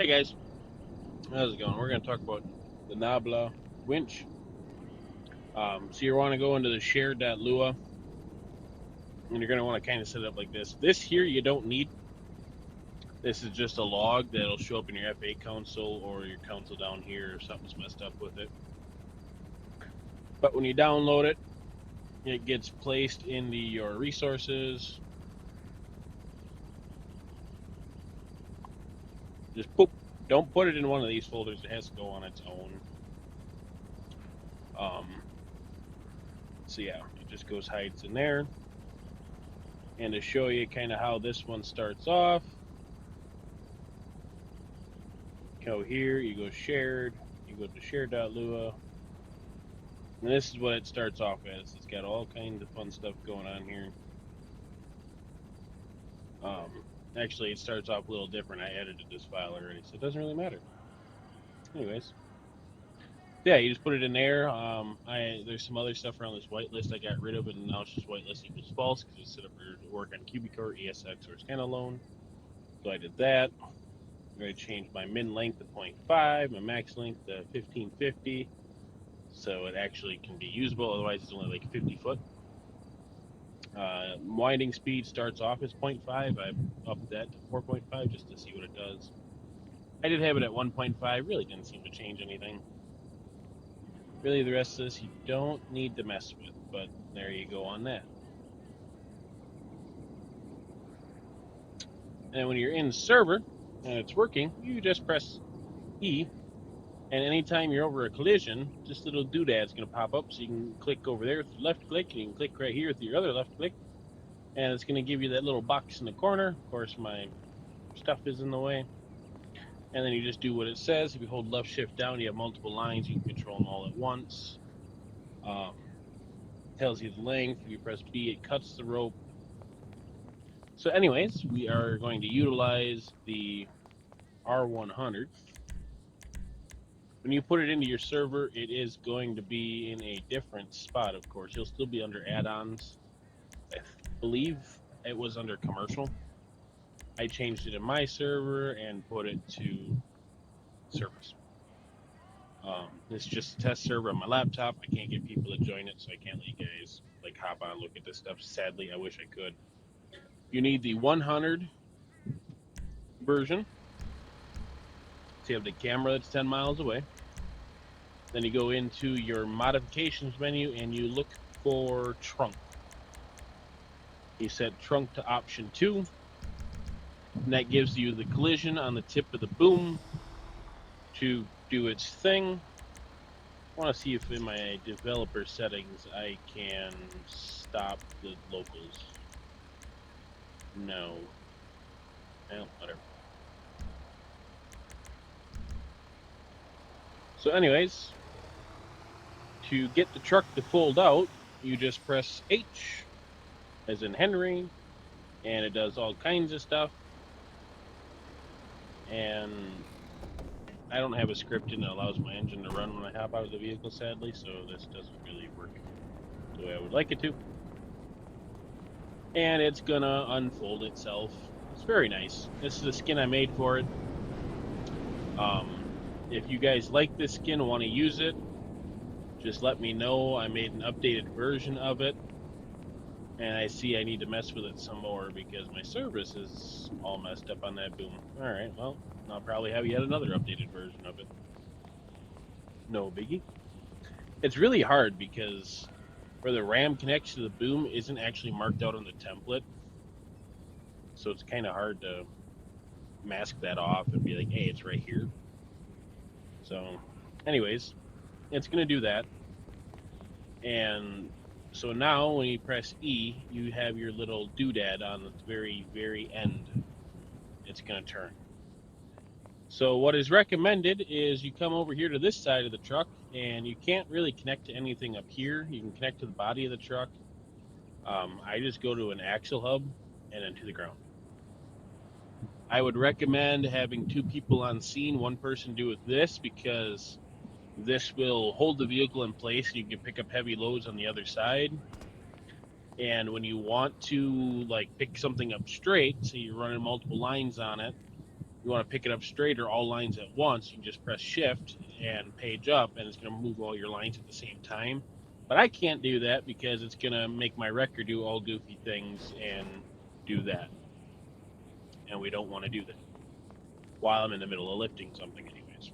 Hey guys, how's it going? We're going to talk about the Nabla winch. So you want to go into the share.lua, and you're going to want to kind of set it up like this. This here you don't need. This is just a log that'll show up in your FA console or your console down here if something's messed up with it. But when you download it, it gets placed into your resources. Just poop. Don't put it in one of these folders. It has to go on its own. So yeah, it just goes hides in there. And to show you kind of how this one starts off, go here, you go shared, you go to share.lua, and this is what it starts off as. It's got all kinds of fun stuff going on here. Actually, it starts off a little different. I edited this file already, so it doesn't really matter. Anyways, yeah, you just put it in there. There's some other stuff around this whitelist I got rid of, and now it's just whitelist equals false because it's set up to work on QB-core, ESX, or standalone. So I did that. I'm going to change my min length to 0.5, my max length to 1550, so it actually can be usable. Otherwise, it's only like 50 foot. Winding speed starts off as 0.5. I upped that to 4.5 just to see what it does. I did have it at 1.5. Really didn't seem to change anything. Really, the rest of this you don't need to mess with, but there you go on that. And when you're in the server and it's working, you just press E, and anytime you're over a collision, this little doodad's going to pop up, so you can click over there with your left click, and you can click right here with your other left click, and it's going to give you that little box in the corner. Of course, my stuff is in the way. And then you just do what it says. If you hold left shift down, you have multiple lines. You can control them all at once. Tells you the length. If you press B, it cuts the rope. So anyways, we are going to utilize the R100. When you put it into your server, it is going to be in a different spot, of course. You'll still be under add-ons. I believe it was under commercial. I changed it in my server and put it to service. It's just a test server on my laptop. I can't get people to join it, so I can't let you guys like hop on and look at this stuff. Sadly, I wish I could. You need the 100 version. So you have the camera that's 10 miles away. Then you go into your modifications menu and you look for trunk. You set trunk to option 2. And that gives you the collision on the tip of the boom to do its thing. I want to see if in my developer settings I can stop the locals. No. Well, whatever. So anyways, to get the truck to fold out, you just press H, as in Henry, and it does all kinds of stuff. And I don't have a script in that allows my engine to run when I hop out of the vehicle, sadly, so this doesn't really work the way I would like it to. And it's gonna unfold itself. It's very nice. This is the skin I made for it. If you guys like this skin and want to use it, just let me know. I made an updated version of it, and I see I need to mess with it some more because my service is all messed up on that boom. Alright, well, I'll probably have yet another updated version of it. No biggie. It's really hard because where the RAM connects to the boom isn't actually marked out on the template, so it's kind of hard to mask that off and be like, hey, it's right here. So anyways, it's going to do that. And so now when you press E, you have your little doodad on the very, very end. It's going to turn. So what is recommended is you come over here to this side of the truck, and you can't really connect to anything up here. You can connect to the body of the truck. I just go to an axle hub and then to the ground. I would recommend having 2 people on scene, 1 person do it this, because this will hold the vehicle in place and you can pick up heavy loads on the other side. And when you want to like pick something up straight, so you're running multiple lines on it, you want to pick it up straight or all lines at once, you can just press shift and page up, and it's going to move all your lines at the same time. But I can't do that because it's going to make my wrecker do all goofy things and do that. And we don't want to do that while I'm in the middle of lifting something anyways.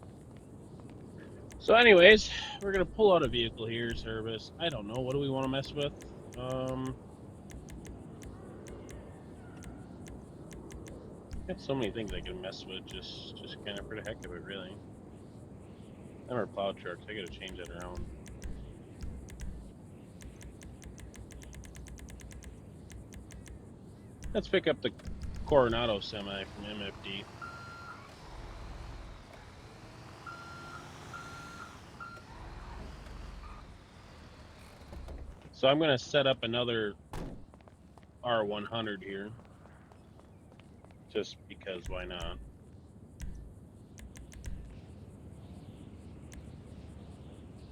So anyways, we're going to pull out a vehicle here, service. I don't know, what do we want to mess with? Got so many things I can mess with, just kind of for the heck of it, really. Them are plow trucks, I gotta change that around. Let's pick up the Coronado semi from MFD. So I'm gonna set up another R100 here, just because why not?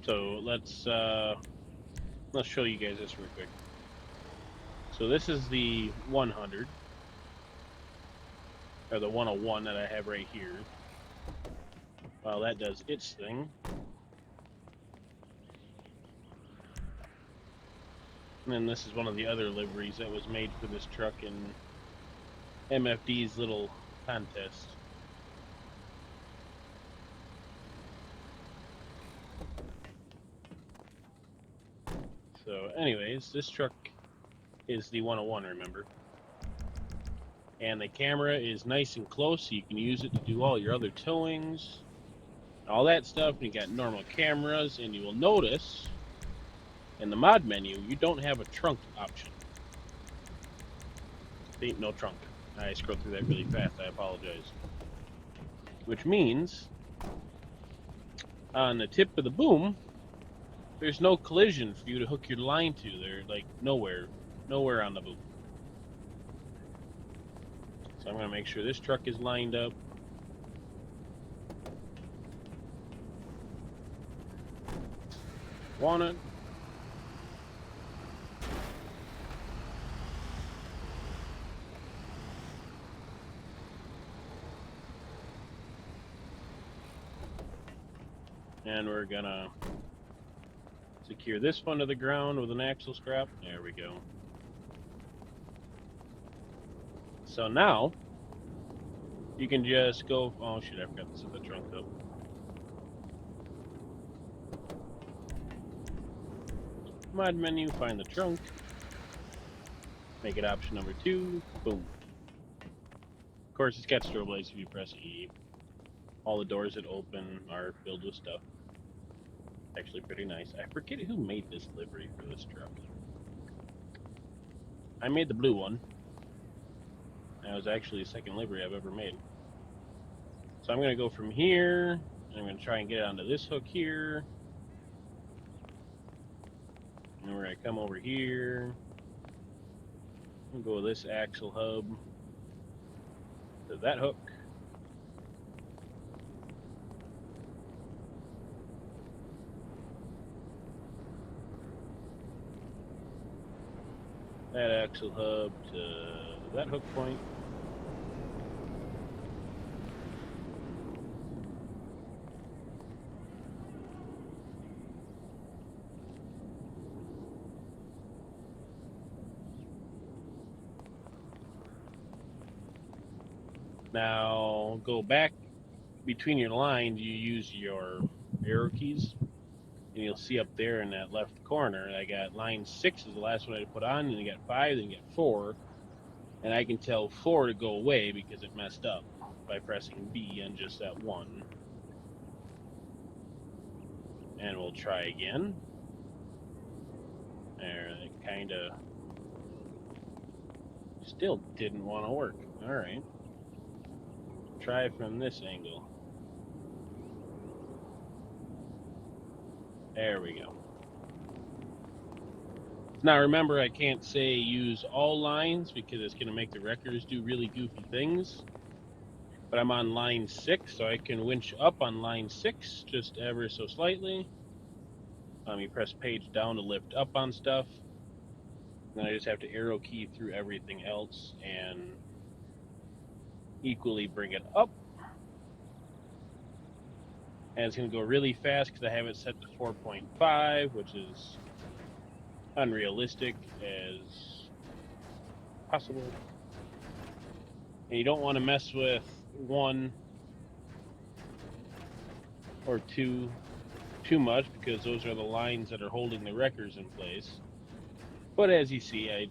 So let's show you guys this real quick. So this is the 100, or the 101 that I have right here. Well, that does its thing. And then this is one of the other liveries that was made for this truck in MFD's little contest. So anyways, this truck is the 101, remember? And the camera is nice and close, so you can use it to do all your other towings, all that stuff. And you got normal cameras, and you will notice in the mod menu, you don't have a trunk option. There ain't no trunk. I scrolled through that really fast, I apologize. Which means, on the tip of the boom, there's no collision for you to hook your line to. They're like nowhere on the boom. So I'm going to make sure this truck is lined up. Want it? And we're gonna secure this one to the ground with an axle strap. There we go. So now you can just go. Oh shit! I forgot to set the trunk up. Mod menu, find the trunk, make it option number 2. Boom. Of course, it's got strobe lights if you press E. All the doors that open are filled with stuff. Actually pretty nice. I forget who made this livery for this truck. I made the blue one. That was actually the second livery I've ever made. So I'm going to go from here, and I'm going to try and get it onto this hook here. And we're going to come over here. We'll go with this axle hub to that hook. That axle hub to that hook point. Now go back between your lines, you use your arrow keys, and you'll see up there in that left corner, I got line 6 is the last one I put on, and you got 5, then you got 4, and I can tell 4 to go away because it messed up by pressing B on just that one. And we'll try again. There, it kind of still didn't want to work. All right. Try from this angle. There we go. Now remember, I can't say use all lines because it's going to make the wreckers do really goofy things. But I'm on line 6, so I can winch up on line 6 just ever so slightly. You press page down to lift up on stuff. Then I just have to arrow key through everything else and equally bring it up And it's going to go really fast because I have it set to 4.5, which is unrealistic as possible. And you don't want to mess with 1 or 2 too much, because those are the lines that are holding the wreckers in place. But as you see, I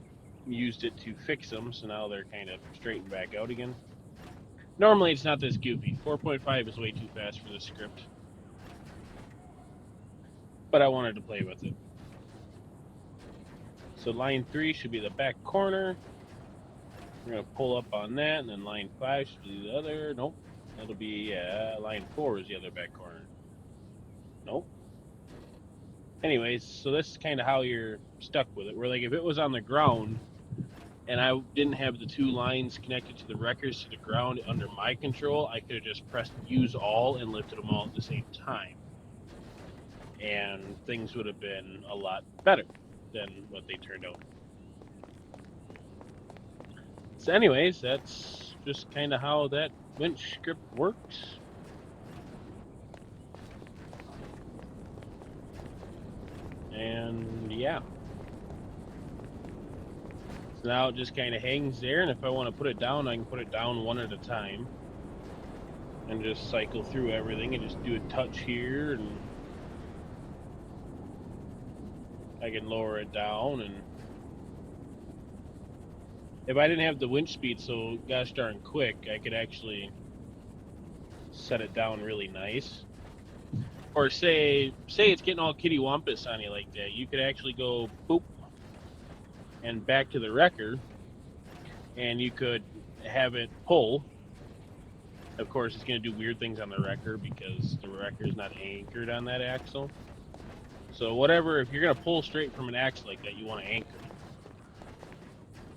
used it to fix them, so now they're kind of straightened back out again. Normally it's not this goofy. 4.5 is way too fast for this script, but I wanted to play with it. So line 3 should be the back corner. We're going to pull up on that, and then line 5 should be the other. Nope, that'll be line 4 is the other back corner. Nope. Anyways, so this is kind of how you're stuck with it. Where like if it was on the ground and I didn't have the 2 lines connected to the wreckers to the ground under my control, I could have just pressed use all and lifted them all at the same time. And things would have been a lot better than what they turned out. So anyways, that's just kind of how that winch script works. And yeah. So now it just kind of hangs there, and if I want to put it down, I can put it down one at a time. And just cycle through everything and just do a touch here, and I can lower it down. And if I didn't have the winch speed so gosh darn quick, I could actually set it down really nice. Or say it's getting all kittywampus on you like that, you could actually go boop and back to the wrecker, and you could have it pull. Of course, it's going to do weird things on the wrecker because the wrecker is not anchored on that axle. So whatever, if you're going to pull straight from an axle like that, you want to anchor it.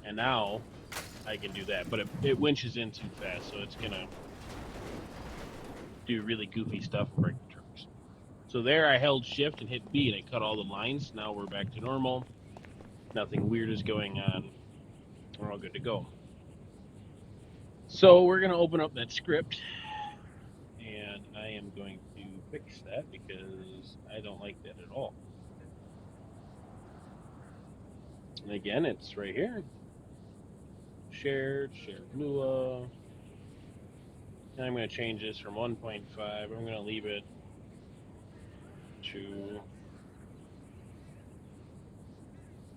And now I can do that, but it winches in too fast, so it's going to do really goofy stuff and break the trucks. So there I held shift and hit B, and I cut all the lines. Now we're back to normal. Nothing weird is going on. We're all good to go. So we're going to open up that script, and I am going to fix that because I don't like that at all. And again, it's right here. Shared Nabla. And I'm going to change this from 1.5. I'm going to leave it to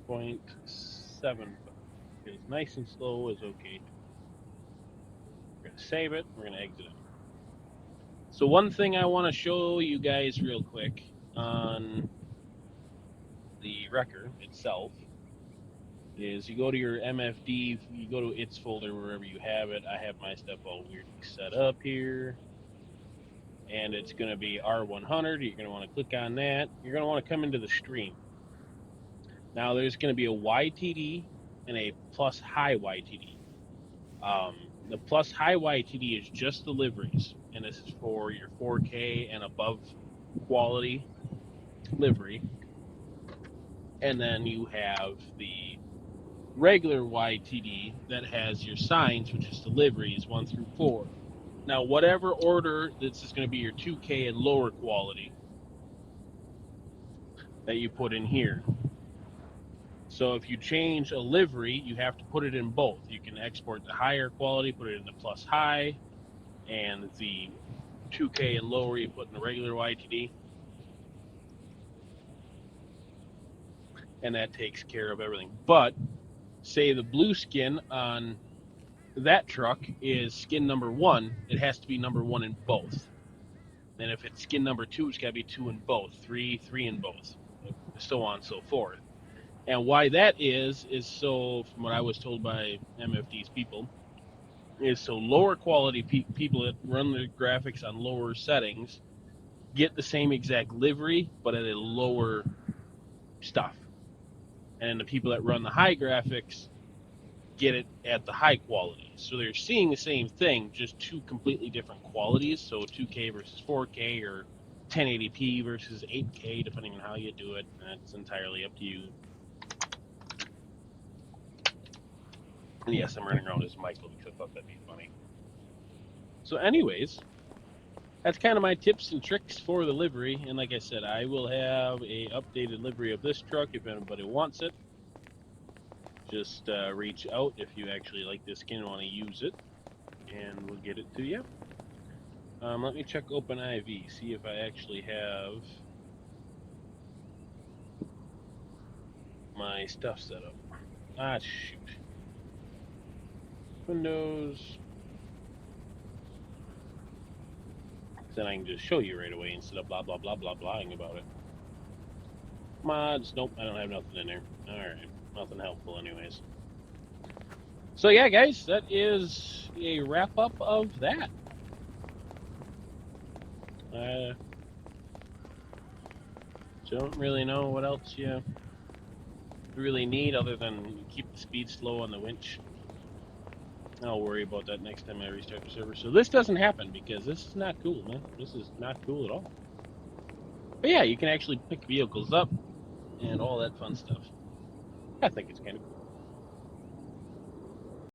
0.75. Because nice and slow is okay. We're going to save it. We're going to exit it. So one thing I want to show you guys real quick on the wrecker itself is you go to your MFD, you go to its folder wherever you have it. I have my stuff all weirdly set up here. And it's going to be R100. You're going to want to click on that. You're going to want to come into the stream. Now there's going to be a YTD and a plus high YTD. The plus high YTD is just the liveries, and this is for your 4K and above quality livery. And then you have the regular YTD that has your signs, which is the liveries 1 through 4. Now, whatever order, this is going to be your 2K and lower quality that you put in here. So if you change a livery, you have to put it in both. You can export the higher quality, put it in the plus high, and the 2K and lower you put in the regular YTD. And that takes care of everything. But say the blue skin on that truck is skin number 1, it has to be number 1 in both. And if it's skin number 2, it's got to be 2 in both, 3 in both, so on and so forth. And why that is so, from what I was told by MFD's people, is so lower quality people that run the graphics on lower settings get the same exact livery, but at a lower stuff. And the people that run the high graphics get it at the high quality. So they're seeing the same thing, just 2 completely different qualities. So 2K versus 4K, or 1080p versus 8K, depending on how you do it. That's entirely up to you. And yes, I'm running around as Michael because I thought that'd be funny. So anyways, that's kind of my tips and tricks for the livery. And like I said, I will have a updated livery of this truck if anybody wants it. Just reach out if you actually like this skin and want to use it, and we'll get it to you. Let me check OpenIV, see if I actually have my stuff set up. Ah, shoot. Windows. Then I can just show you right away instead of blah, blah, blah, blah, blahing about it. Mods, nope, I don't have nothing in there. Alright, nothing helpful anyways. So yeah, guys, that is a wrap-up of that. Don't really know what else you really need other than keep the speed slow on the winch. I'll worry about that next time I restart the server. So this doesn't happen because this is not cool, man. This is not cool at all. But yeah, you can actually pick vehicles up and all that fun stuff. I think it's kind of cool.